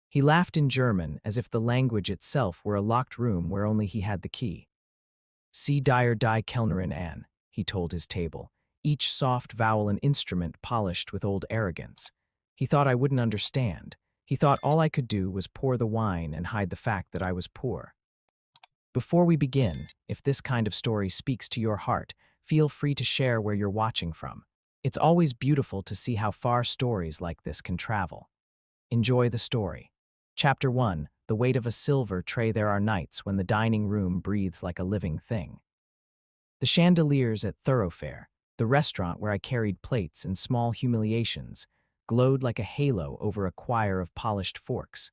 He laughed in German as if the language itself were a locked room where only he had the key. "Sie dir die Kellnerin an," he told his table, each soft vowel an instrument polished with old arrogance. He thought I wouldn't understand. He thought all I could do was pour the wine and hide the fact that I was poor. Before we begin, if this kind of story speaks to your heart, feel free to share where you're watching from. It's always beautiful to see how far stories like this can travel. Enjoy the story. Chapter 1, The Weight of a Silver Tray. There are nights when the dining room breathes like a living thing. The chandeliers at Thoroughfare, the restaurant where I carried plates and small humiliations, glowed like a halo over a choir of polished forks.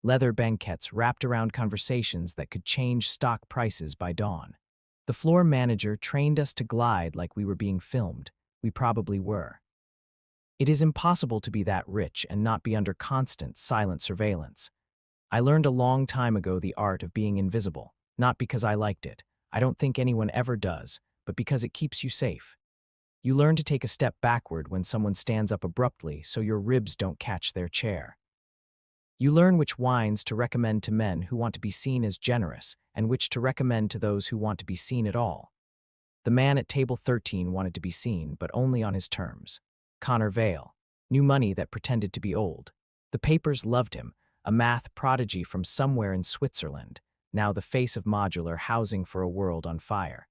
Leather banquettes wrapped around conversations that could change stock prices by dawn. The floor manager trained us to glide like we were being filmed. We probably were. It is impossible to be that rich and not be under constant, silent surveillance. I learned a long time ago the art of being invisible, not because I liked it. I don't think anyone ever does, but because it keeps you safe. You learn to take a step backward when someone stands up abruptly so your ribs don't catch their chair. You learn which wines to recommend to men who want to be seen as generous and which to recommend to those who want to be seen at all. The man at table 13 wanted to be seen, but only on his terms. Connor Vale knew money that pretended to be old. The papers loved him, a math prodigy from somewhere in Switzerland, now the face of modular housing for a world on fire.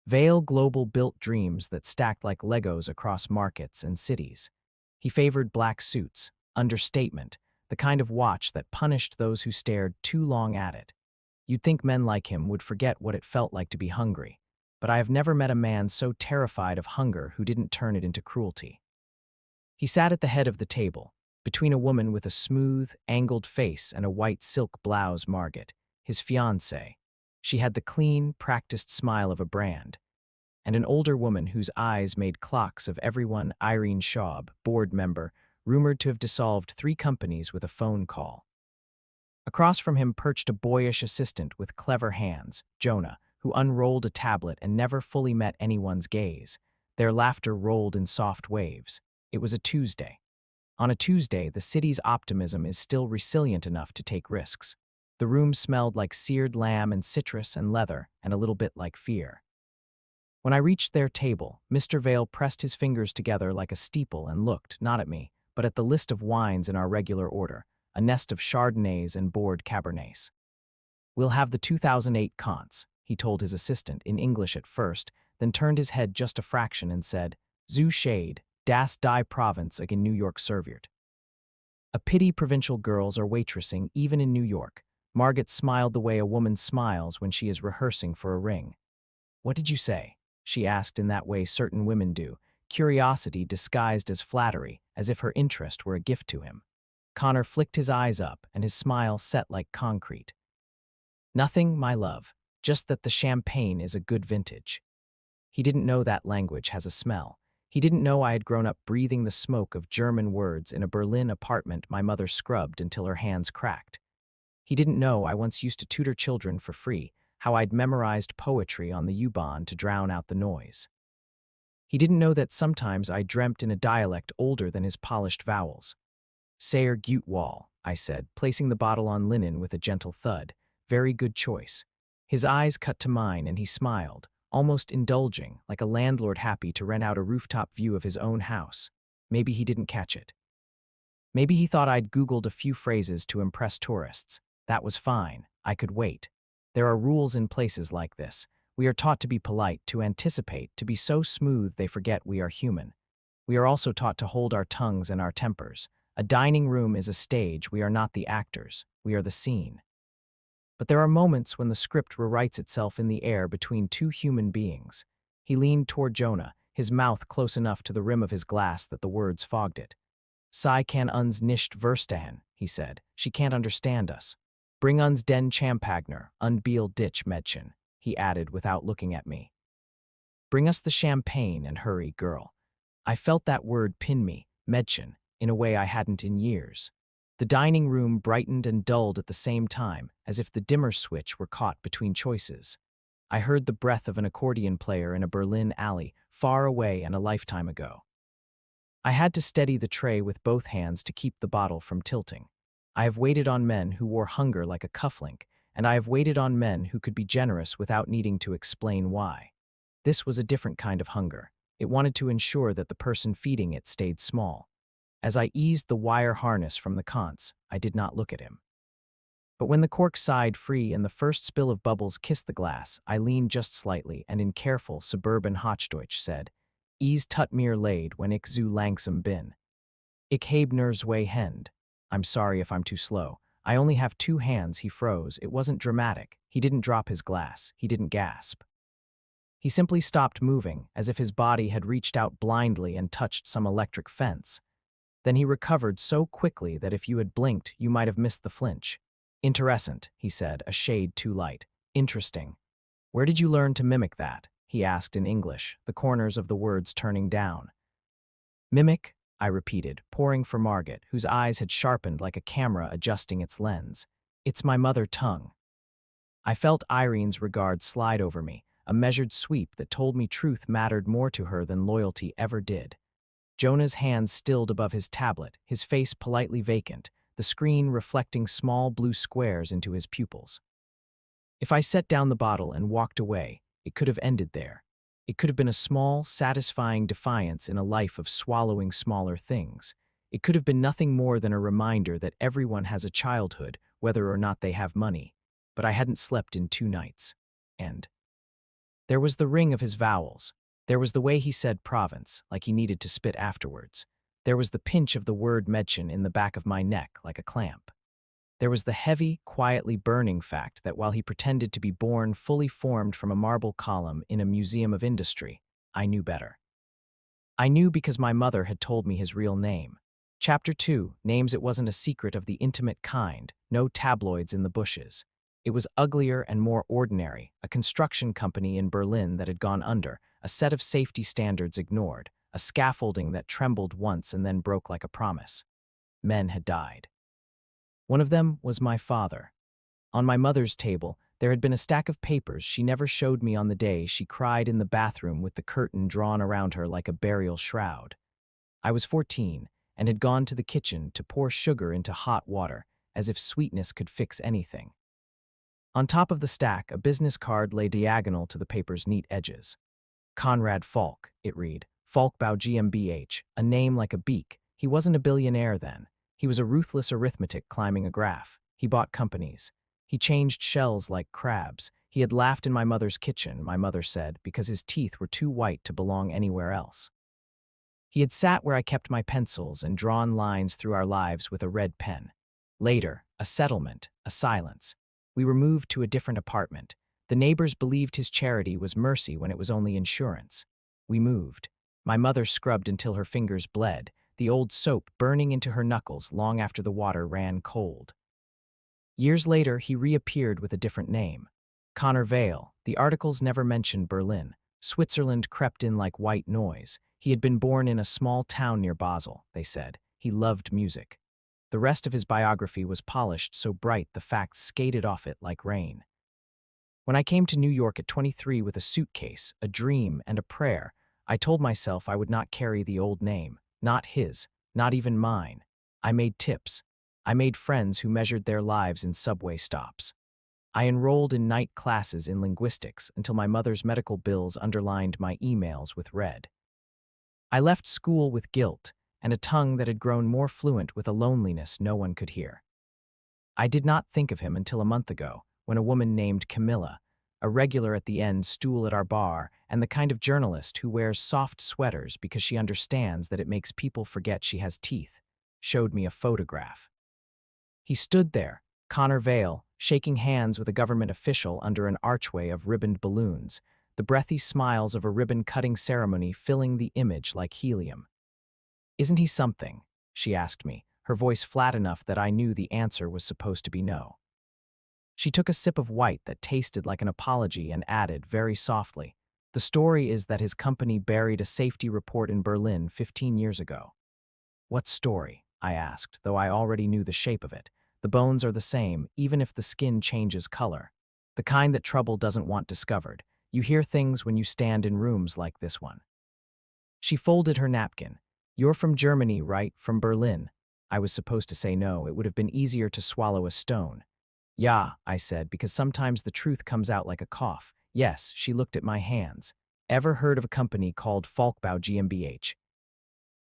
Vale Global built dreams that stacked like Legos across markets and cities. He favored black suits, understatement, the kind of watch that punished those who stared too long at it. You'd think men like him would forget what it felt like to be hungry, but I have never met a man so terrified of hunger who didn't turn it into cruelty. He sat at the head of the table, between a woman with a smooth, angled face and a white silk blouse, Margaret, his fiancée. She had the clean, practiced smile of a brand, and an older woman whose eyes made clocks of everyone. Irene Schaub, board member, rumored to have dissolved 3 companies with a phone call. Across from him perched a boyish assistant with clever hands, Jonah, who unrolled a tablet and never fully met anyone's gaze. Their laughter rolled in soft waves. It was a Tuesday. On a Tuesday, the city's optimism is still resilient enough to take risks. The room smelled like seared lamb and citrus and leather, and a little bit like fear. When I reached their table, Mr. Vale pressed his fingers together like a steeple and looked, not at me, but at the list of wines in our regular order, a nest of Chardonnays and bored Cabernets. "We'll have the 2008 Conts," he told his assistant in English at first, then turned his head just a fraction and said, "Zu Shade, das die Provinz again New York serviert." A pity provincial girls are waitressing even in New York. Margaret smiled the way a woman smiles when she is rehearsing for a ring. "What did you say?" she asked in that way certain women do, curiosity disguised as flattery, as if her interest were a gift to him. Connor flicked his eyes up, and his smile set like concrete. "Nothing, my love, just that the champagne is a good vintage." He didn't know that language has a smell. He didn't know I had grown up breathing the smoke of German words in a Berlin apartment my mother scrubbed until her hands cracked. He didn't know I once used to tutor children for free, how I'd memorized poetry on the U-Bahn to drown out the noise. He didn't know that sometimes I dreamt in a dialect older than his polished vowels. "Sayer gut wall," I said, placing the bottle on linen with a gentle thud. "Very good choice." His eyes cut to mine and he smiled, almost indulging, like a landlord happy to rent out a rooftop view of his own house. Maybe he didn't catch it. Maybe he thought I'd Googled a few phrases to impress tourists. That was fine. I could wait. There are rules in places like this. We are taught to be polite, to anticipate, to be so smooth they forget we are human. We are also taught to hold our tongues and our tempers. A dining room is a stage. We are not the actors. We are the scene. But there are moments when the script rewrites itself in the air between 2 human beings. He leaned toward Jonah, his mouth close enough to the rim of his glass that the words fogged it. "Sei kann uns nicht verstehen," he said. "She can't understand us. Bring uns den Champagner, unbeal ditch Mädchen," he added without looking at me. "Bring us the champagne and hurry, girl." I felt that word pin me, Mädchen, in a way I hadn't in years. The dining room brightened and dulled at the same time, as if the dimmer switch were caught between choices. I heard the breath of an accordion player in a Berlin alley, far away and a lifetime ago. I had to steady the tray with both hands to keep the bottle from tilting. I have waited on men who wore hunger like a cufflink, and I have waited on men who could be generous without needing to explain why. This was a different kind of hunger. It wanted to ensure that the person feeding it stayed small. As I eased the wire harness from the conch, I did not look at him. But when the cork sighed free and the first spill of bubbles kissed the glass, I leaned just slightly and in careful suburban Hochdeutsch said, "Is tut mir leid when ich zu langsam bin. Ich habe nur zwei Hände. I'm sorry if I'm too slow. I only have two hands." He froze. It wasn't dramatic. He didn't drop his glass. He didn't gasp. He simply stopped moving, as if his body had reached out blindly and touched some electric fence. Then he recovered so quickly that if you had blinked, you might have missed the flinch. "Interessant," he said, a shade too light. "Interesting. Where did you learn to mimic that?" he asked in English, the corners of the words turning down. "Mimic?" I repeated, poring for Margaret, whose eyes had sharpened like a camera adjusting its lens. "It's my mother tongue." I felt Irene's regard slide over me, a measured sweep that told me truth mattered more to her than loyalty ever did. Jonah's hands stilled above his tablet, his face politely vacant, the screen reflecting small blue squares into his pupils. If I set down the bottle and walked away, it could have ended there. It could have been a small, satisfying defiance in a life of swallowing smaller things. It could have been nothing more than a reminder that everyone has a childhood, whether or not they have money. But I hadn't slept in 2 nights. And there was the ring of his vowels. There was the way he said province, like he needed to spit afterwards. There was the pinch of the word Mädchen in the back of my neck, like a clamp. There was the heavy, quietly burning fact that while he pretended to be born fully formed from a marble column in a museum of industry, I knew better. I knew because my mother had told me his real name. Chapter 2, names. It wasn't a secret of the intimate kind, no tabloids in the bushes. It was uglier and more ordinary, a construction company in Berlin that had gone under, a set of safety standards ignored, a scaffolding that trembled once and then broke like a promise. Men had died. One of them was my father. On my mother's table, there had been a stack of papers she never showed me on the day she cried in the bathroom with the curtain drawn around her like a burial shroud. I was 14 and had gone to the kitchen to pour sugar into hot water, as if sweetness could fix anything. On top of the stack, a business card lay diagonal to the paper's neat edges. Conrad Falk, it read. Falkbau GmbH, a name like a beak. He wasn't a billionaire then. He was a ruthless arithmetic climbing a graph. He bought companies. He changed shells like crabs. He had laughed in my mother's kitchen, my mother said, because his teeth were too white to belong anywhere else. He had sat where I kept my pencils and drawn lines through our lives with a red pen. Later, a settlement, a silence. We were moved to a different apartment. The neighbors believed his charity was mercy when it was only insurance. We moved. My mother scrubbed until her fingers bled, the old soap burning into her knuckles long after the water ran cold. Years later, he reappeared with a different name. Connor Vale. The articles never mentioned Berlin. Switzerland crept in like white noise. He had been born in a small town near Basel, they said. He loved music. The rest of his biography was polished so bright the facts skated off it like rain. When I came to New York at 23 with a suitcase, a dream, and a prayer, I told myself I would not carry the old name. Not his, not even mine. I made tips. I made friends who measured their lives in subway stops. I enrolled in night classes in linguistics until my mother's medical bills underlined my emails with red. I left school with guilt and a tongue that had grown more fluent with a loneliness no one could hear. I did not think of him until a month ago, when a woman named Camilla, a regular at the end stool at our bar, and the kind of journalist who wears soft sweaters because she understands that it makes people forget she has teeth, showed me a photograph. He stood there, Connor Vale, shaking hands with a government official under an archway of ribboned balloons, the breathy smiles of a ribbon-cutting ceremony filling the image like helium. "Isn't he something?" she asked me, her voice flat enough that I knew the answer was supposed to be no. She took a sip of white that tasted like an apology and added, very softly, "The story is that his company buried a safety report in Berlin 15 years ago." "What story?" I asked, though I already knew the shape of it. The bones are the same, even if the skin changes color. The kind that trouble doesn't want discovered. You hear things when you stand in rooms like this one. She folded her napkin. "You're from Germany, right? From Berlin?" I was supposed to say no. It would have been easier to swallow a stone. Yeah, I said, because sometimes the truth comes out like a cough. Yes, she looked at my hands. Ever heard of a company called Falkbau GmbH?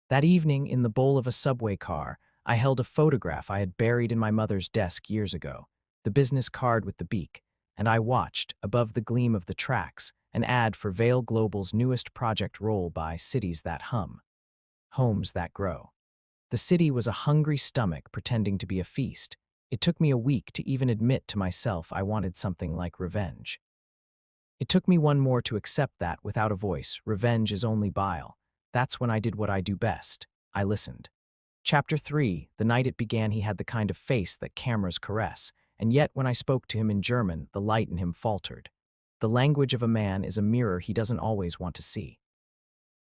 That evening, in the bowl of a subway car, I held a photograph I had buried in my mother's desk years ago, the business card with the beak, and I watched, above the gleam of the tracks, an ad for Vale Global's newest project roll by Cities That Hum, Homes That Grow. The city was a hungry stomach pretending to be a feast. It took me a week to even admit to myself I wanted something like revenge. It took me one more to accept that, without a voice, revenge is only bile. That's when I did what I do best. I listened. Chapter 3, the night it began, he had the kind of face that cameras caress, and yet when I spoke to him in German, the light in him faltered. The language of a man is a mirror he doesn't always want to see.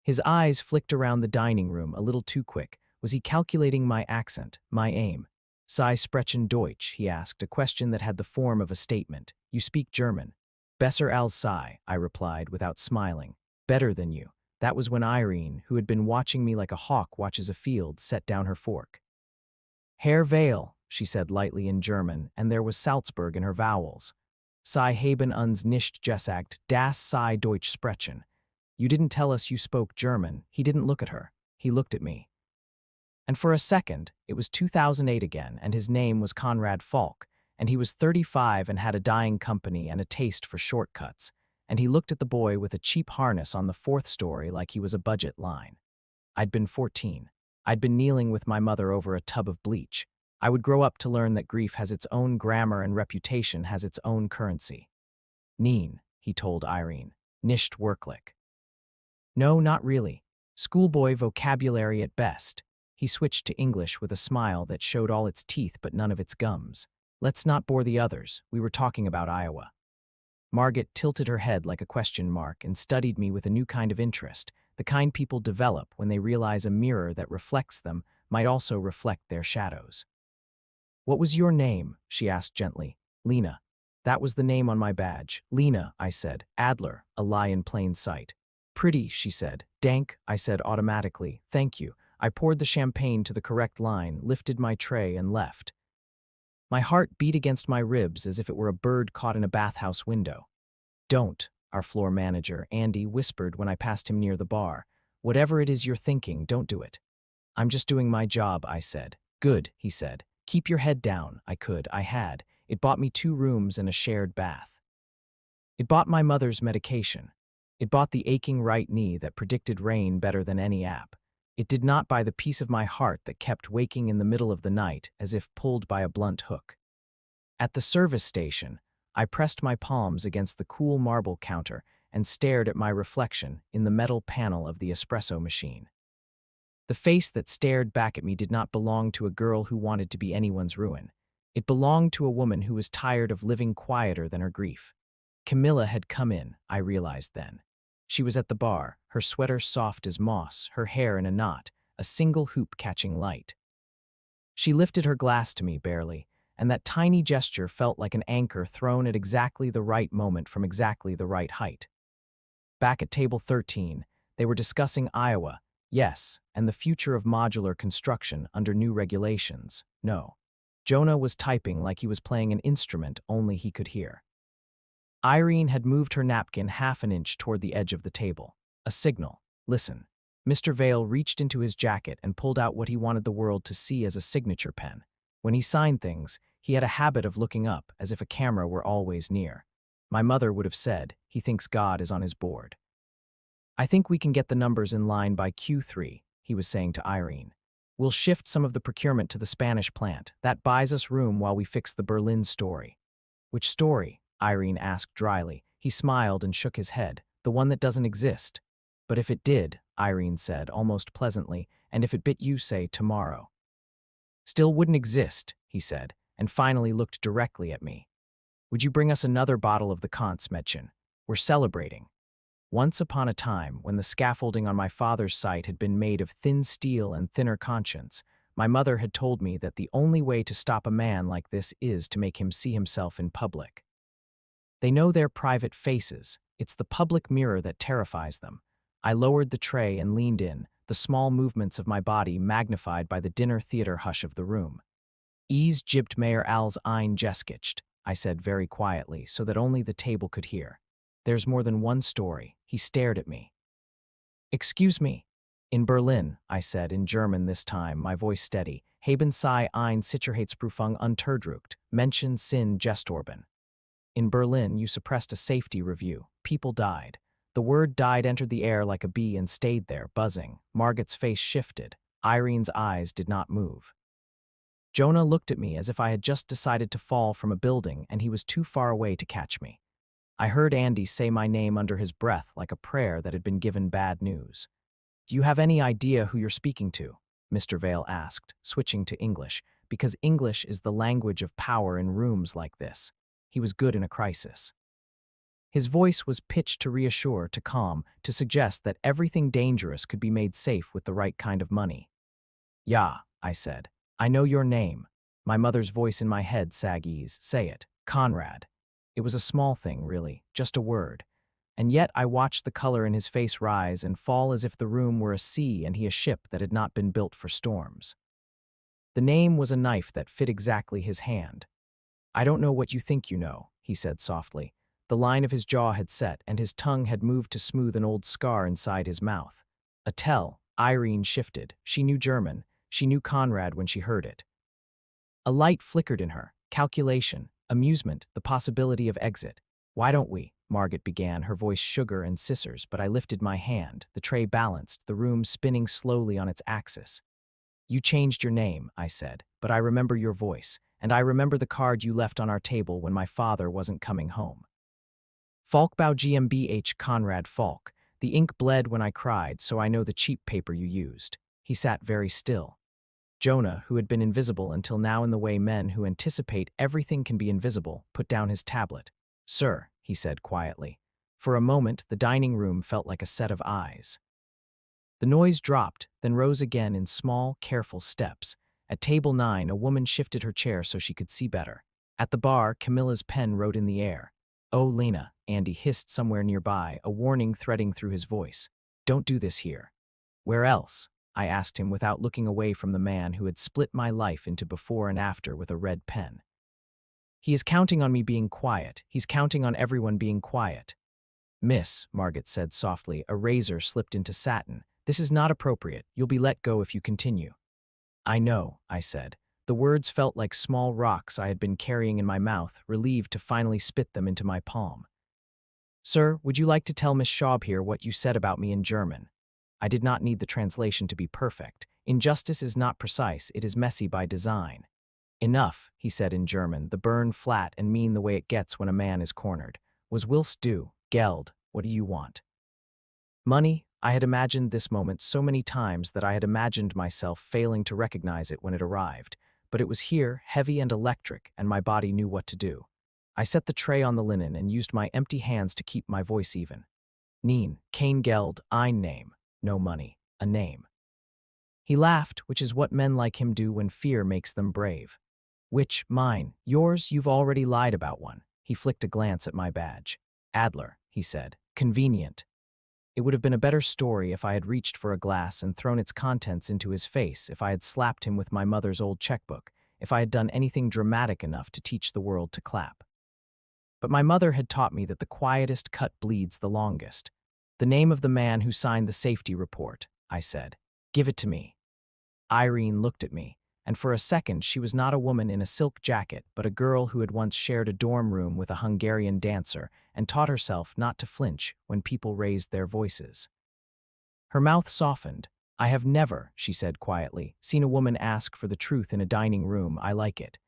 His eyes flicked around the dining room a little too quick. Was he calculating my accent, my aim? "Sie sprechen Deutsch?" he asked, a question that had the form of a statement. "You speak German." "Besser als Sie," I replied without smiling. "Better than you." That was when Irene, who had been watching me like a hawk watches a field, set down her fork. "Herr Vale," she said lightly in German, and there was Salzburg in her vowels. "Sie haben uns nicht gesagt, dass Sie Deutsch sprechen." You didn't tell us you spoke German. He didn't look at her. He looked at me. And for a second, it was 2008 again, and his name was Conrad Falk, and he was 35 and had a dying company and a taste for shortcuts, and he looked at the boy with a cheap harness on the 4th story like he was a budget line. I'd been 14. I'd been kneeling with my mother over a tub of bleach. I would grow up to learn that grief has its own grammar and reputation has its own currency. "Neen," he told Irene. "Nicht wirklich." "No, not really. Schoolboy vocabulary at best." He switched to English with a smile that showed all its teeth but none of its gums. "Let's not bore the others. We were talking about Iowa." Margaret tilted her head like a question mark and studied me with a new kind of interest, the kind people develop when they realize a mirror that reflects them might also reflect their shadows. "What was your name?" she asked gently. "Lena." "That was the name on my badge." "Lena," I said. "Adler," a lie in plain sight. "Pretty," she said. "Dank," I said automatically. "Thank you." I poured the champagne to the correct line, lifted my tray, and left. My heart beat against my ribs as if it were a bird caught in a bathhouse window. "Don't," our floor manager, Andy, whispered when I passed him near the bar. "Whatever it is you're thinking, don't do it." "I'm just doing my job," I said. "Good," he said. "Keep your head down." I had. It bought me 2 rooms and a shared bath. It bought my mother's medication. It bought the aching right knee that predicted rain better than any app. It did not buy the peace of my heart that kept waking in the middle of the night as if pulled by a blunt hook. At the service station, I pressed my palms against the cool marble counter and stared at my reflection in the metal panel of the espresso machine. The face that stared back at me did not belong to a girl who wanted to be anyone's ruin. It belonged to a woman who was tired of living quieter than her grief. Camilla had come in, I realized then. She was at the bar, her sweater soft as moss, her hair in a knot, a single hoop catching light. She lifted her glass to me barely, and that tiny gesture felt like an anchor thrown at exactly the right moment from exactly the right height. Back at table 13, they were discussing Iowa, yes, and the future of modular construction under new regulations, no. Jonah was typing like he was playing an instrument only he could hear. Irene had moved her napkin half an inch toward the edge of the table. A signal. "Listen." Mr. Vale reached into his jacket and pulled out what he wanted the world to see as a signature pen. When he signed things, he had a habit of looking up as if a camera were always near. My mother would have said, "He thinks God is on his board." "I think we can get the numbers in line by Q3, he was saying to Irene. "We'll shift some of the procurement to the Spanish plant. That buys us room while we fix the Berlin story." "Which story?" Irene asked dryly. He smiled and shook his head. "The one that doesn't exist." "But if it did," Irene said, almost pleasantly, "and if it bit you, say, tomorrow." "Still wouldn't exist," he said, and finally looked directly at me. "Would you bring us another bottle of the Kant's Mädchen? We're celebrating." Once upon a time, when the scaffolding on my father's site had been made of thin steel and thinner conscience, my mother had told me that the only way to stop a man like this is to make him see himself in public. They know their private faces. It's the public mirror that terrifies them. I lowered the tray and leaned in, the small movements of my body magnified by the dinner theater hush of the room. Ease jibt Mayor als ein Geskicht, I said very quietly, so that only the table could hear. There's more than one story. He stared at me. Excuse me. In Berlin, I said in German this time, my voice steady. Haben Sie eine Sicherheitsprüfung unterdrückt, Menschen sind gestorben. In Berlin, you suppressed a safety review. People died. The word died entered the air like a bee and stayed there, buzzing. Margot's face shifted. Irene's eyes did not move. Jonah looked at me as if I had just decided to fall from a building and he was too far away to catch me. I heard Andy say my name under his breath like a prayer that had been given bad news. Do you have any idea who you're speaking to? Mr. Vale asked, switching to English, because English is the language of power in rooms like this. He was good in a crisis. His voice was pitched to reassure, to calm, to suggest that everything dangerous could be made safe with the right kind of money. Yeah, I said. I know your name. My mother's voice in my head saggies, say it, Conrad. It was a small thing, really, just a word. And yet I watched the color in his face rise and fall as if the room were a sea and he a ship that had not been built for storms. The name was a knife that fit exactly his hand. I don't know what you think you know, he said softly. The line of his jaw had set and his tongue had moved to smooth an old scar inside his mouth. A tell, Irene shifted. She knew German. She knew Conrad when she heard it. A light flickered in her. Calculation, amusement, the possibility of exit. Why don't we? Margot began, her voice sugar and scissors, but I lifted my hand, the tray balanced, the room spinning slowly on its axis. You changed your name, I said, but I remember your voice, and I remember the card you left on our table when my father wasn't coming home. Falkbau GmbH Conrad Falk. The ink bled when I cried, so I know the cheap paper you used. He sat very still. Jonah, who had been invisible until now in the way men who anticipate everything can be invisible, put down his tablet. Sir, he said quietly. For a moment, the dining room felt like a set of eyes. The noise dropped, then rose again in small, careful steps. At table 9, a woman shifted her chair so she could see better. At the bar, Camilla's pen wrote in the air. Oh, Lena, Andy hissed somewhere nearby, a warning threading through his voice. Don't do this here. Where else? I asked him without looking away from the man who had split my life into before and after with a red pen. He is counting on me being quiet. He's counting on everyone being quiet. Miss, Margot said softly, a razor slipped into satin. This is not appropriate. You'll be let go if you continue. I know, I said. The words felt like small rocks I had been carrying in my mouth, relieved to finally spit them into my palm. Sir, would you like to tell Miss Schaub here what you said about me in German? I did not need the translation to be perfect. Injustice is not precise, it is messy by design. Enough, he said in German, the burn flat and mean the way it gets when a man is cornered. Was willst du, Geld, what do you want? Money? I had imagined this moment so many times that I had imagined myself failing to recognize it when it arrived. But it was here, heavy and electric, and my body knew what to do. I set the tray on the linen and used my empty hands to keep my voice even. Nein, kein Geld, ein Name. No money, a name. He laughed, which is what men like him do when fear makes them brave. Which, mine, yours, you've already lied about one. He flicked a glance at my badge. Adler, he said, convenient. It would have been a better story if I had reached for a glass and thrown its contents into his face, if I had slapped him with my mother's old checkbook, if I had done anything dramatic enough to teach the world to clap. But my mother had taught me that the quietest cut bleeds the longest. The name of the man who signed the safety report, I said. Give it to me. Irene looked at me, and for a second she was not a woman in a silk jacket, but a girl who had once shared a dorm room with a Hungarian dancer and taught herself not to flinch when people raised their voices. Her mouth softened. I have never, she said quietly, seen a woman ask for the truth in a dining room. I like it.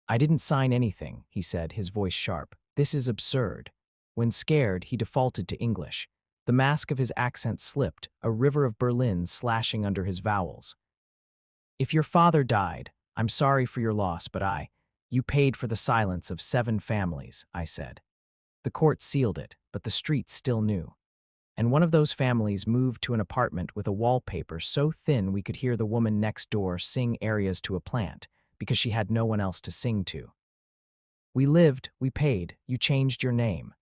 I didn't sign anything, he said, his voice sharp. This is absurd. When scared, he defaulted to English. The mask of his accent slipped, a river of Berlin slashing under his vowels. If your father died, I'm sorry for your loss, but you paid for the silence of 7 families, I said. The court sealed it, but the streets still knew. And one of those families moved to an apartment with a wallpaper so thin we could hear the woman next door sing arias to a plant, because she had no one else to sing to. We lived, we paid, you changed your name.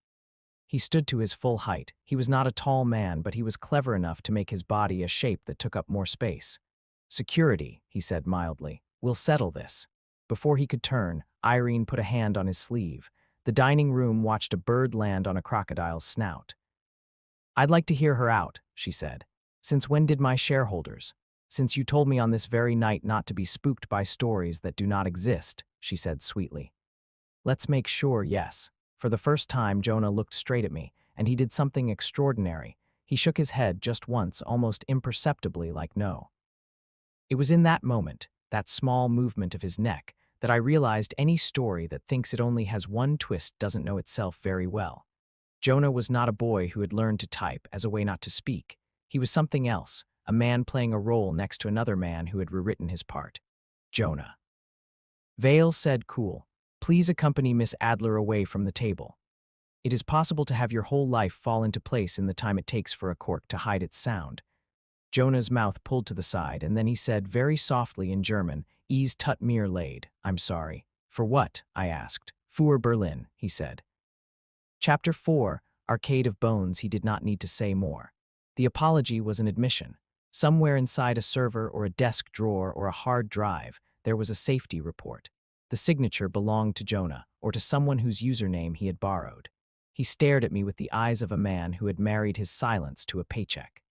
He stood to his full height. He was not a tall man, but he was clever enough to make his body a shape that took up more space. "Security," he said mildly. "We'll settle this." Before he could turn, Irene put a hand on his sleeve. The dining room watched a bird land on a crocodile's snout. "I'd like to hear her out," she said. "Since when did my shareholders? Since you told me on this very night not to be spooked by stories that do not exist," she said sweetly. "Let's make sure, yes." For the first time, Jonah looked straight at me, and he did something extraordinary. He shook his head just once, almost imperceptibly, like no. It was in that moment, that small movement of his neck, that I realized any story that thinks it only has one twist doesn't know itself very well. Jonah was not a boy who had learned to type as a way not to speak. He was something else, a man playing a role next to another man who had rewritten his part. Jonah. Vale said cool, "Please accompany Miss Adler away from the table. It is possible to have your whole life fall into place in the time it takes for a cork to hide its sound." Jonah's mouth pulled to the side, and then he said very softly in German, "Es tut mir leid, I'm sorry." "For what?" I asked. "Für Berlin," he said. Chapter 4, Arcade of Bones. He did not need to say more. The apology was an admission. Somewhere inside a server or a desk drawer or a hard drive, there was a safety report. The signature belonged to Jonah, or to someone whose username he had borrowed. He stared at me with the eyes of a man who had married his silence to a paycheck.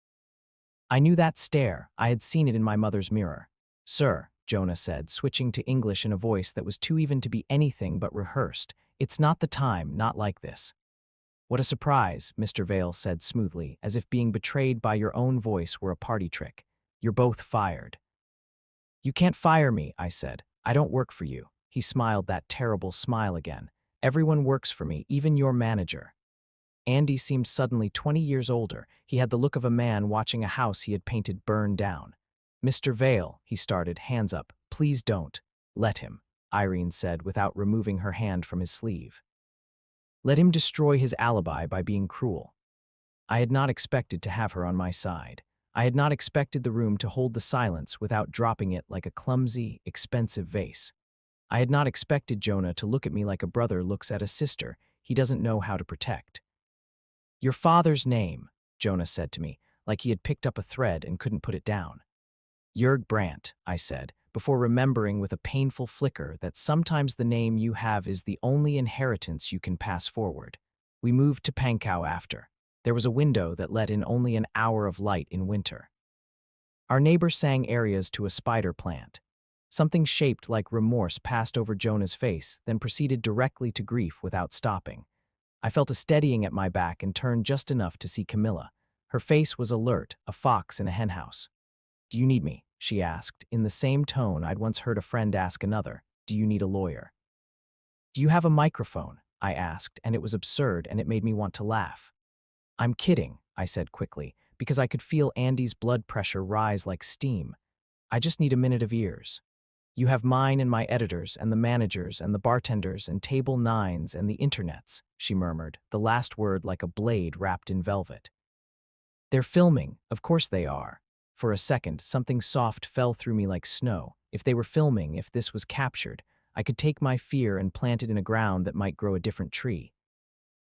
I knew that stare. I had seen it in my mother's mirror. "Sir," Jonah said, switching to English in a voice that was too even to be anything but rehearsed, "it's not the time, not like this." "What a surprise," Mr. Vale said smoothly, as if being betrayed by your own voice were a party trick. "You're both fired." "You can't fire me," I said. "I don't work for you." He smiled that terrible smile again. "Everyone works for me, even your manager." Andy seemed suddenly 20 years older. He had the look of a man watching a house he had painted burn down. "Mr. Vale," he started, hands up. "Please don't." "Let him," Irene said without removing her hand from his sleeve. "Let him destroy his alibi by being cruel." I had not expected to have her on my side. I had not expected the room to hold the silence without dropping it like a clumsy, expensive vase. I had not expected Jonah to look at me like a brother looks at a sister he doesn't know how to protect. "Your father's name," Jonah said to me, like he had picked up a thread and couldn't put it down. "Jörg Brandt," I said, before remembering with a painful flicker that sometimes the name you have is the only inheritance you can pass forward. We moved to Pankow after. There was a window that let in only an hour of light in winter. Our neighbor sang arias to a spider plant. Something shaped like remorse passed over Jonah's face, then proceeded directly to grief without stopping. I felt a steadying at my back and turned just enough to see Camilla. Her face was alert, a fox in a henhouse. "Do you need me?" she asked, in the same tone I'd once heard a friend ask another. "Do you need a lawyer?" "Do you have a microphone?" I asked, and it was absurd and it made me want to laugh. "I'm kidding," I said quickly, because I could feel Andy's blood pressure rise like steam. "I just need a minute of ears. You have mine and my editors and the managers and the bartenders and table nines and the internets," she murmured, the last word like a blade wrapped in velvet. "They're filming, of course they are." For a second, something soft fell through me like snow. If they were filming, if this was captured, I could take my fear and plant it in a ground that might grow a different tree.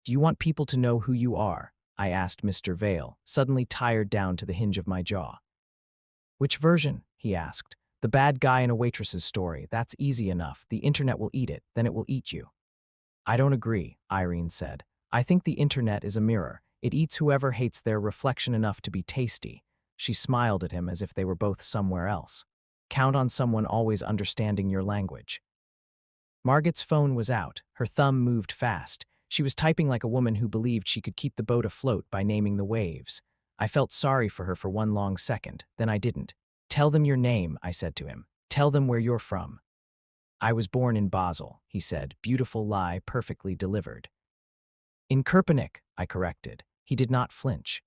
"Do you want people to know who you are?" I asked Mr. Vale, suddenly tired down to the hinge of my jaw. "Which version?" he asked. "The bad guy in a Waitress's story. That's easy enough. The internet will eat it, then it will eat you." "I don't agree," Irene said. "I think the internet is a mirror. It eats whoever hates their reflection enough to be tasty." She smiled at him as if they were both somewhere else. "Count on someone always understanding your language." Margaret's phone was out. Her thumb moved fast. She was typing like a woman who believed she could keep the boat afloat by naming the waves. I felt sorry for her for one long second, then I didn't. "Tell them your name," I said to him. "Tell them where you're from." "I was born in Basel," he said, beautiful lie perfectly delivered. "In Köpenick," I corrected. He did not flinch.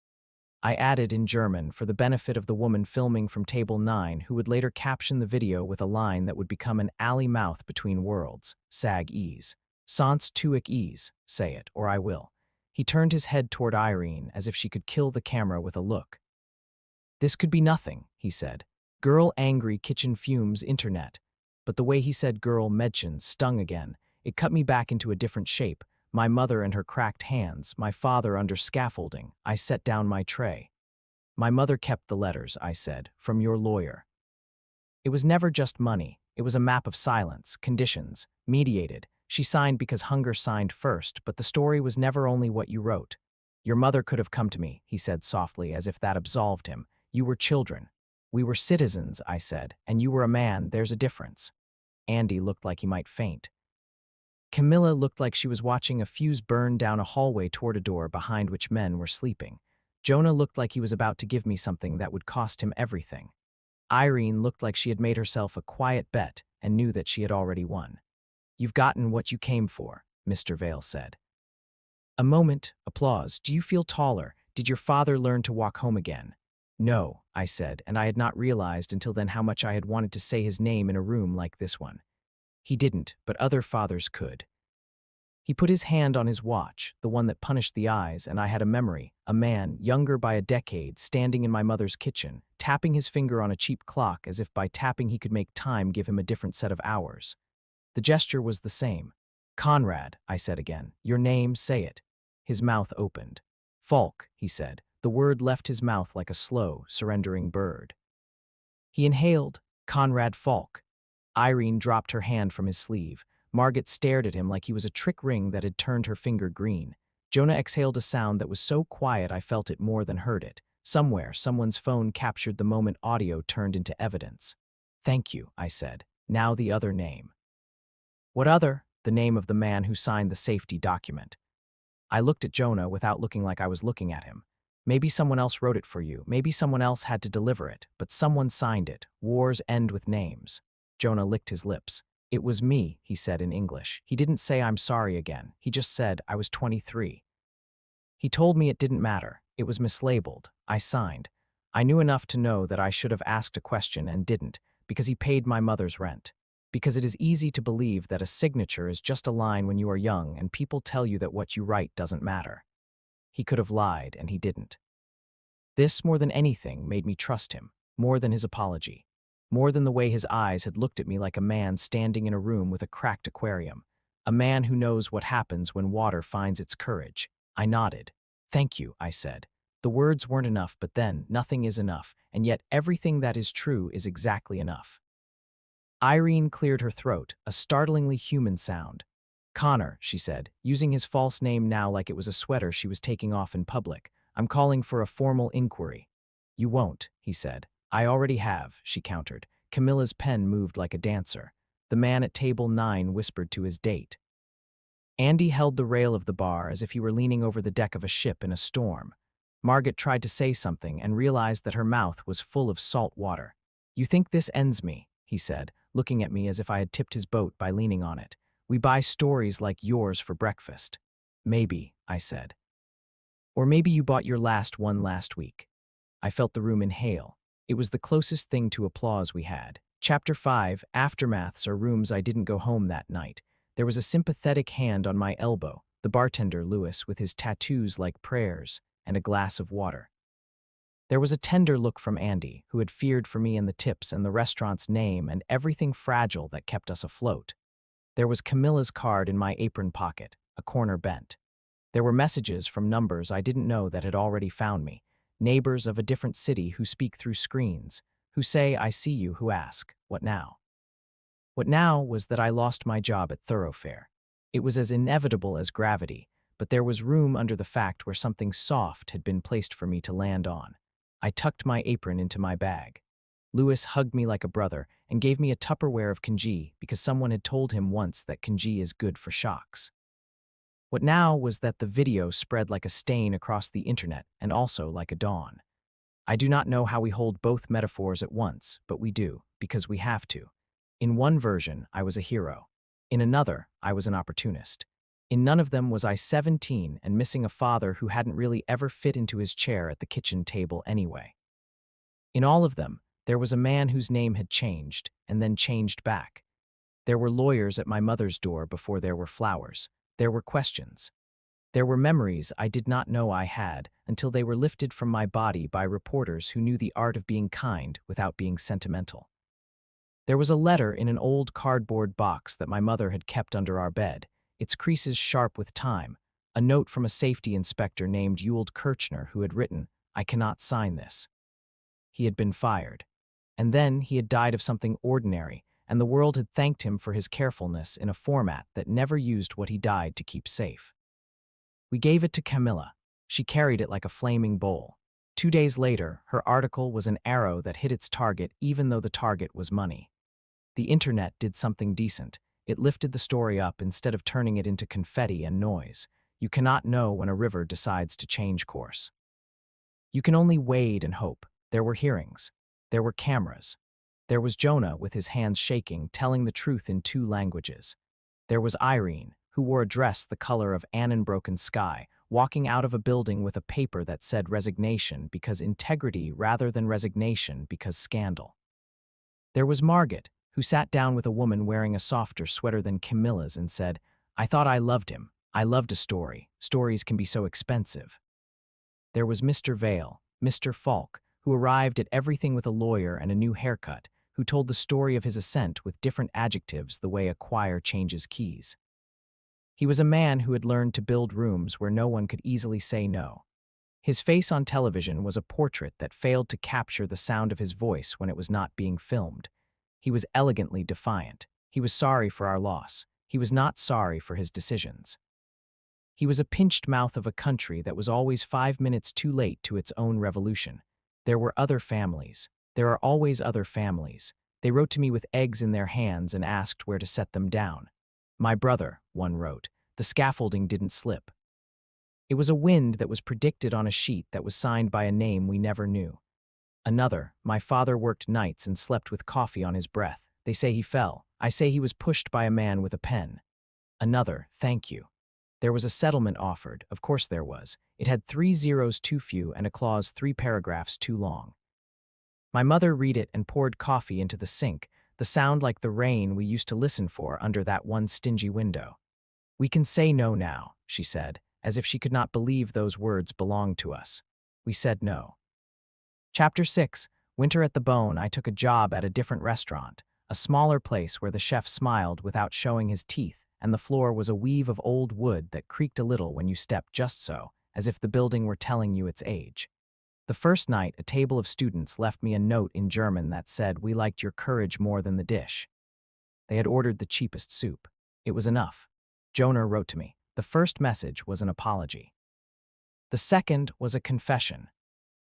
I added in German for the benefit of the woman filming from table 9 who would later caption the video with a line that would become an alley mouth between worlds. "Sag ease. Sonst tu ich ease. Say it, or I will." He turned his head toward Irene as if she could kill the camera with a look. "This could be nothing," he said. "Girl angry kitchen fumes internet." But the way he said girl Mädchen stung again. It cut me back into a different shape. my mother and her cracked hands, my father under scaffolding. I set down my tray. My mother kept the letters, I said, from your lawyer. It was never just money. It was a map of silence, conditions, mediated. She signed because hunger signed first, but the story was never only what you wrote. Your mother could have come to me, he said softly, as if that absolved him. You were children. We were citizens, I said, and you were a man. There's a difference. Andy looked like he might faint. Camilla looked like she was watching a fuse burn down a hallway toward a door behind which men were sleeping. Jonah looked like he was about to give me something that would cost him everything. Irene looked like she had made herself a quiet bet and knew that she had already won. You've gotten what you came for, Mr. Vale said. A moment, applause. Do you feel taller? Did your father learn to walk home again? No, I said, and I had not realized until then how much I had wanted to say his name in a room like this one. He didn't, but other fathers could. He put his hand on his watch, the one that punished the eyes, and I had a memory, a man, younger by a decade, standing in my mother's kitchen, tapping his finger on a cheap clock as if by tapping he could make time give him a different set of hours. The gesture was the same. Conrad, I said again. Your name, say it. His mouth opened. Falk, he said. The word left his mouth like a slow, surrendering bird. He inhaled, Conrad Falk. Irene dropped her hand from his sleeve. Margaret stared at him like he was a trick ring that had turned her finger green. Jonah exhaled a sound that was so quiet I felt it more than heard it. Somewhere, someone's phone captured the moment audio turned into evidence. Thank you, I said. Now the other name. What other? The name of the man who signed the safety document. I looked at Jonah without looking like I was looking at him. Maybe someone else wrote it for you. Maybe someone else had to deliver it. But someone signed it. Wars end with names. Jonah licked his lips. It was me, he said in English. He didn't say I'm sorry again. He just said I was 23. He told me it didn't matter. It was mislabeled. I signed. I knew enough to know that I should have asked a question and didn't, because he paid my mother's rent. Because it is easy to believe that a signature is just a line when you are young and people tell you that what you write doesn't matter. He could have lied, and he didn't. This, more than anything, made me trust him, more than his apology. More than the way his eyes had looked at me like a man standing in a room with a cracked aquarium. A man who knows what happens when water finds its courage. I nodded. Thank you, I said. The words weren't enough, but then, nothing is enough, and yet everything that is true is exactly enough. Irene cleared her throat, a startlingly human sound. Connor, she said, using his false name now like it was a sweater she was taking off in public. I'm calling for a formal inquiry. You won't, he said. I already have, she countered. Camilla's pen moved like a dancer. The man at table 9 whispered to his date. Andy held the rail of the bar as if he were leaning over the deck of a ship in a storm. Margaret tried to say something and realized that her mouth was full of salt water. You think this ends me, he said, looking at me as if I had tipped his boat by leaning on it. We buy stories like yours for breakfast. Maybe, I said. Or maybe you bought your last one last week. I felt the room inhale. It was the closest thing to applause we had. Chapter 5, Aftermaths or Rooms I Didn't Go Home That Night. There was a sympathetic hand on my elbow, the bartender, Lewis, with his tattoos like prayers, and a glass of water. There was a tender look from Andy, who had feared for me and the tips and the restaurant's name and everything fragile that kept us afloat. There was Camilla's card in my apron pocket, a corner bent. There were messages from numbers I didn't know that had already found me. Neighbors of a different city who speak through screens, who say, I see you, who ask, what now? What now was that I lost my job at Thoroughfare. It was as inevitable as gravity, but there was room under the fact where something soft had been placed for me to land on. I tucked my apron into my bag. Lewis hugged me like a brother and gave me a Tupperware of congee because someone had told him once that congee is good for shocks. What now was that the video spread like a stain across the internet and also like a dawn. I do not know how we hold both metaphors at once, but we do, because we have to. In one version, I was a hero. In another, I was an opportunist. In none of them was I 17 and missing a father who hadn't really ever fit into his chair at the kitchen table anyway. In all of them, there was a man whose name had changed, and then changed back. There were lawyers at my mother's door before there were flowers. There were questions. There were memories I did not know I had until they were lifted from my body by reporters who knew the art of being kind without being sentimental. There was a letter in an old cardboard box that my mother had kept under our bed. its creases sharp with time, a note from a safety inspector named Ewald Kirchner who had written, "I cannot sign this." He had been fired. And then he had died of something ordinary, and the world had thanked him for his carefulness in a format that never used what he died to keep safe. We gave it to Camilla. She carried it like a flaming bowl. 2 days later, her article was an arrow that hit its target even though the target was money. The internet did something decent. It lifted the story up instead of turning it into confetti and noise. You cannot know when a river decides to change course. You can only wade and hope. There were hearings. There were cameras. There was Jonah with his hands shaking, telling the truth in 2 languages. There was Irene, who wore a dress the color of Annenbroken sky, walking out of a building with a paper that said resignation because integrity rather than resignation because scandal. There was Margaret, who sat down with a woman wearing a softer sweater than Camilla's and said, "I thought I loved him. I loved a story. Stories can be so expensive." There was Mr. Vale, Mr. Falk, who arrived at everything with a lawyer and a new haircut, who told the story of his ascent with different adjectives the way a choir changes keys. He was a man who had learned to build rooms where no one could easily say no. His face on television was a portrait that failed to capture the sound of his voice when it was not being filmed. He was elegantly defiant. He was sorry for our loss. He was not sorry for his decisions. He was a pinched mouth of a country that was always 5 minutes too late to its own revolution. There were other families. There are always other families. They wrote to me with eggs in their hands and asked where to set them down. "My brother," one wrote, "the scaffolding didn't slip." It was a wind that was predicted on a sheet that was signed by a name we never knew. Another, "My father worked nights and slept with coffee on his breath. They say he fell. I say he was pushed by a man with a pen." Another, "Thank you." There was a settlement offered, of course there was. It had 3 zeros too few and a clause 3 paragraphs too long. My mother read it and poured coffee into the sink, the sound like the rain we used to listen for under that one stingy window. "We can say no now," she said, as if she could not believe those words belonged to us. We said no. Chapter 6, Winter at the Bone. I took a job at a different restaurant, a smaller place where the chef smiled without showing his teeth, and the floor was a weave of old wood that creaked a little when you stepped just so, as if the building were telling you its age. The first night, a table of students left me a note in German that said, "We liked your courage more than the dish." They had ordered the cheapest soup. It was enough. Jonah wrote to me. The first message was an apology. The second was a confession.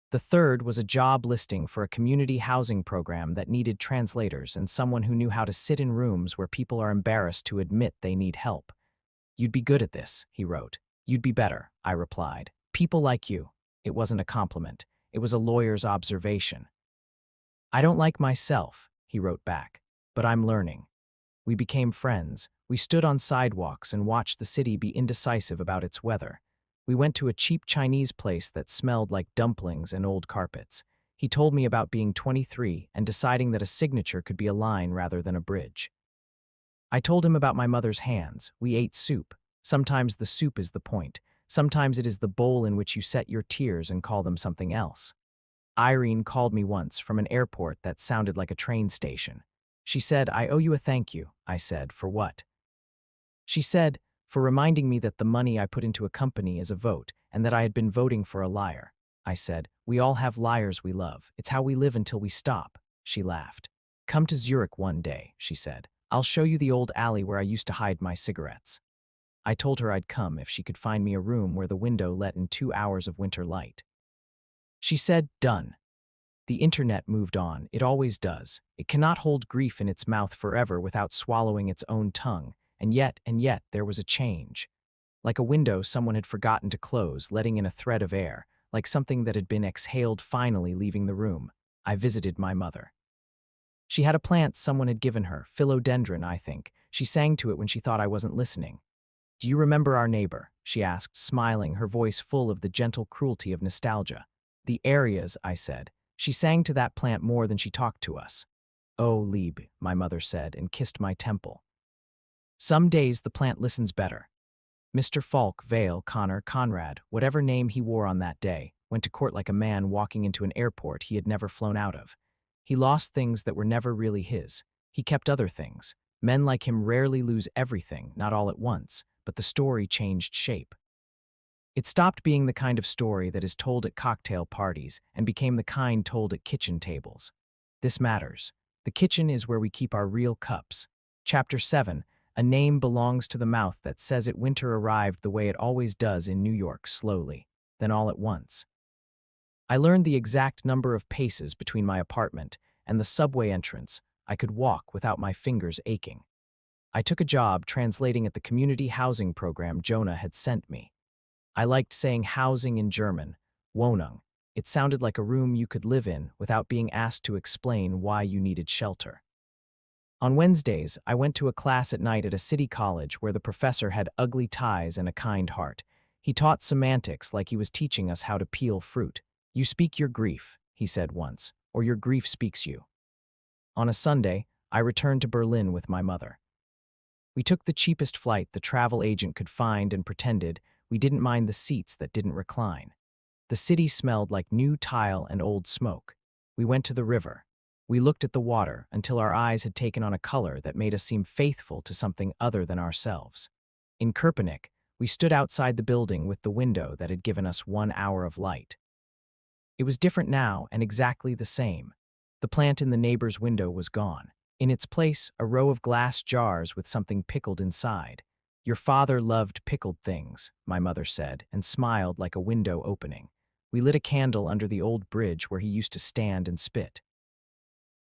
The third was a job listing for a community housing program that needed translators and someone who knew how to sit in rooms where people are embarrassed to admit they need help. "You'd be good at this," he wrote. "You'd be better," I replied. "People like you." It wasn't a compliment. It was a lawyer's observation. "I don't like myself," he wrote back, "but I'm learning." We became friends. We stood on sidewalks and watched the city be indecisive about its weather. We went to a cheap Chinese place that smelled like dumplings and old carpets. He told me about being 23 and deciding that a signature could be a line rather than a bridge. I told him about my mother's hands. We ate soup. Sometimes the soup is the point. Sometimes it is the bowl in which you set your tears and call them something else. Irene called me once from an airport that sounded like a train station. She said, "I owe you a thank you." I said, "For what?" She said, "For reminding me that the money I put into a company is a vote, and that I had been voting for a liar." I said, "We all have liars we love. It's how we live until we stop." She laughed. "Come to Zurich one day," she said. "I'll show you the old alley where I used to hide my cigarettes." I told her I'd come if she could find me a room where the window let in 2 hours of winter light. She said, "Done." The internet moved on. It always does. It cannot hold grief in its mouth forever without swallowing its own tongue. And yet, there was a change. Like a window someone had forgotten to close, letting in a thread of air, like something that had been exhaled finally leaving the room. I visited my mother. She had a plant someone had given her, philodendron, I think. She sang to it when she thought I wasn't listening. "Do you remember our neighbor?" she asked, smiling, her voice full of the gentle cruelty of nostalgia. "The areas," I said. She sang to that plant more than she talked to us. "Oh, Lieb," my mother said, and kissed my temple. Some days the plant listens better. Mr. Falk, Vale, Connor, Conrad, whatever name he wore on that day, went to court like a man walking into an airport he had never flown out of. He lost things that were never really his. He kept other things. Men like him rarely lose everything, not all at once, but the story changed shape. It stopped being the kind of story that is told at cocktail parties and became the kind told at kitchen tables. This matters. The kitchen is where we keep our real cups. Chapter 7. A name belongs to the mouth that says it. Winter arrived the way it always does in New York, slowly, then all at once. I learned the exact number of paces between my apartment and the subway entrance. I could walk without my fingers aching. I took a job translating at the community housing program Jonah had sent me. I liked saying housing in German, Wohnung. It sounded like a room you could live in without being asked to explain why you needed shelter. On Wednesdays, I went to a class at night at a city college where the professor had ugly ties and a kind heart. He taught semantics like he was teaching us how to peel fruit. You speak your grief, he said once, or your grief speaks you. On a Sunday, I returned to Berlin with my mother. We took the cheapest flight the travel agent could find and pretended we didn't mind the seats that didn't recline. The city smelled like new tile and old smoke. We went to the river. We looked at the water until our eyes had taken on a color that made us seem faithful to something other than ourselves. In Köpenick, we stood outside the building with the window that had given us 1 hour of light. It was different now and exactly the same. The plant in the neighbor's window was gone. In its place, a row of glass jars with something pickled inside. Your father loved pickled things, my mother said, and smiled like a window opening. We lit a candle under the old bridge where he used to stand and spit.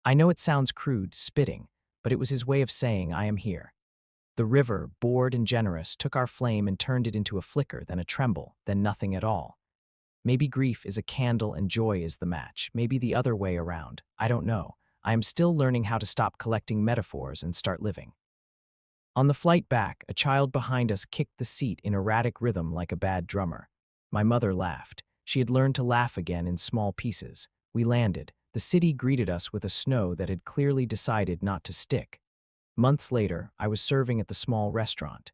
I know it sounds crude, spitting, but it was his way of saying, I am here. The river, bored and generous, took our flame and turned it into a flicker, then a tremble, then nothing at all. Maybe grief is a candle and joy is the match, maybe the other way around. I don't know. I am still learning how to stop collecting metaphors and start living. On the flight back, a child behind us kicked the seat in erratic rhythm like a bad drummer. My mother laughed. She had learned to laugh again in small pieces. We landed. The city greeted us with a snow that had clearly decided not to stick. Months later, I was serving at the small restaurant.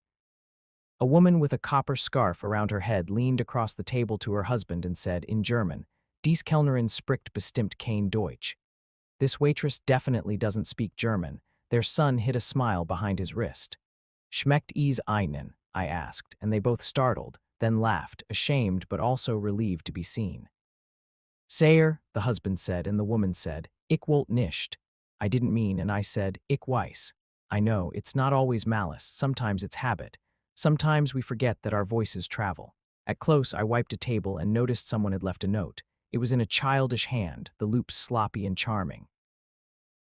A woman with a copper scarf around her head leaned across the table to her husband and said, in German, Dies Kellnerin spricht bestimmt kein Deutsch. This waitress definitely doesn't speak German. Their son hid a smile behind his wrist. Schmeckt es Ihnen? I asked, and they both startled, then laughed, ashamed but also relieved to be seen. Sayer, the husband said, and the woman said, Ich wollt nicht. I didn't mean, and I said, Ich weiß. I know, it's not always malice, sometimes it's habit. Sometimes we forget that our voices travel. At close, I wiped a table and noticed someone had left a note. It was in a childish hand, the loops sloppy and charming.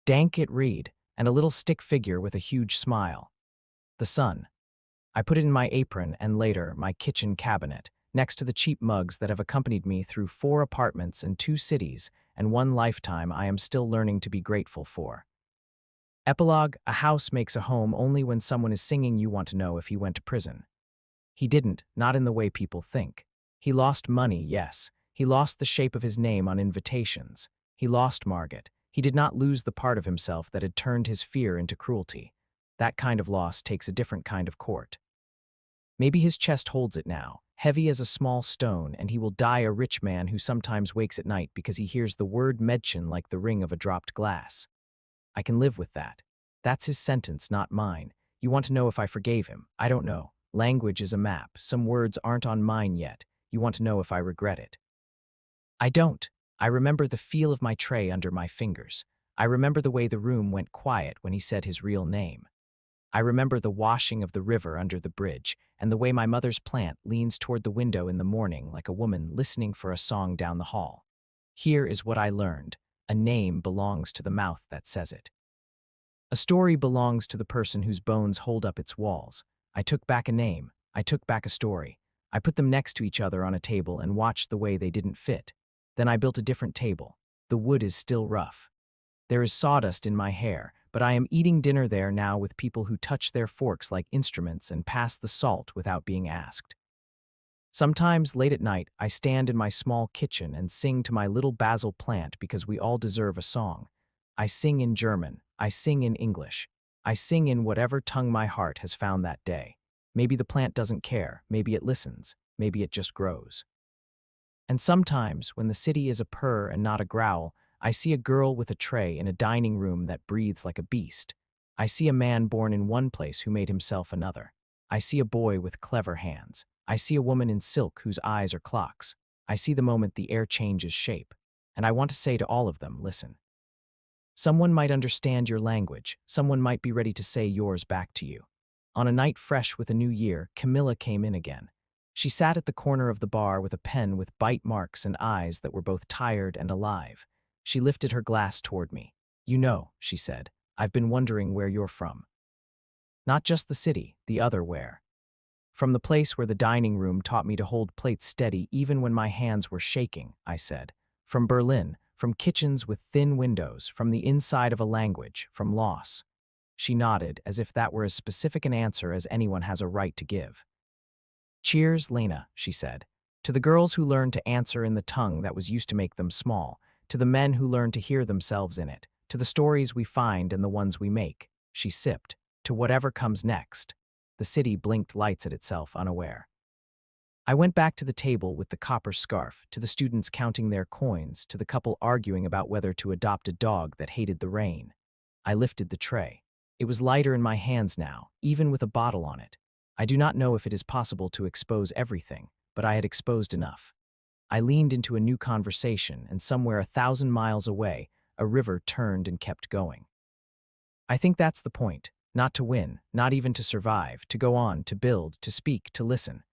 Dank it read, and a little stick figure with a huge smile. The sun. I put it in my apron and later my kitchen cabinet, next to the cheap mugs that have accompanied me through 4 apartments and 2 cities and 1 lifetime I am still learning to be grateful for. Epilogue: a house makes a home only when someone is singing You Want to Know if he went to prison. He didn't, not in the way people think. He lost money, yes. He lost the shape of his name on invitations. He lost Margaret. He did not lose the part of himself that had turned his fear into cruelty. That kind of loss takes a different kind of court. Maybe his chest holds it now, heavy as a small stone, and he will die a rich man who sometimes wakes at night because he hears the word Mädchen like the ring of a dropped glass. I can live with that. That's his sentence, not mine. You want to know if I forgave him? I don't know. Language is a map. Some words aren't on mine yet. You want to know if I regret it? I don't. I remember the feel of my tray under my fingers. I remember the way the room went quiet when he said his real name. I remember the washing of the river under the bridge and the way my mother's plant leans toward the window in the morning like a woman listening for a song down the hall. Here is what I learned. A name belongs to the mouth that says it. A story belongs to the person whose bones hold up its walls. I took back a name. I took back a story. I put them next to each other on a table and watched the way they didn't fit. Then I built a different table. The wood is still rough. There is sawdust in my hair, but I am eating dinner there now with people who touch their forks like instruments and pass the salt without being asked. Sometimes, late at night, I stand in my small kitchen and sing to my little basil plant because we all deserve a song. I sing in German. I sing in English. I sing in whatever tongue my heart has found that day. Maybe the plant doesn't care. Maybe it listens. Maybe it just grows. And sometimes, when the city is a purr and not a growl, I see a girl with a tray in a dining room that breathes like a beast. I see a man born in one place who made himself another. I see a boy with clever hands. I see a woman in silk whose eyes are clocks. I see the moment the air changes shape. And I want to say to all of them, listen. Someone might understand your language. Someone might be ready to say yours back to you. On a night fresh with a new year, Camilla came in again. She sat at the corner of the bar with a pen with bite marks and eyes that were both tired and alive. She lifted her glass toward me. You know, she said, I've been wondering where you're from. Not just the city, the other where. From the place where the dining room taught me to hold plates steady even when my hands were shaking, I said. From Berlin, from kitchens with thin windows, from the inside of a language, from loss. She nodded, as if that were as specific an answer as anyone has a right to give. Cheers, Lena, she said. To the girls who learned to answer in the tongue that was used to make them small, to the men who learned to hear themselves in it, to the stories we find and the ones we make, she sipped, to whatever comes next. The city blinked lights at itself, unaware. I went back to the table with the copper scarf, to the students counting their coins, to the couple arguing about whether to adopt a dog that hated the rain. I lifted the tray. It was lighter in my hands now, even with a bottle on it. I do not know if it is possible to expose everything, but I had exposed enough. I leaned into a new conversation, and somewhere 1,000 miles away, a river turned and kept going. I think that's the point, not to win, not even to survive, to go on, to build, to speak, to listen,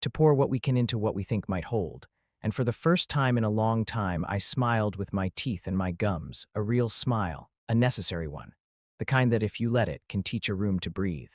to pour what we can into what we think might hold. And for the first time in a long time, I smiled with my teeth and my gums, a real smile, a necessary one, the kind that if you let it, can teach a room to breathe.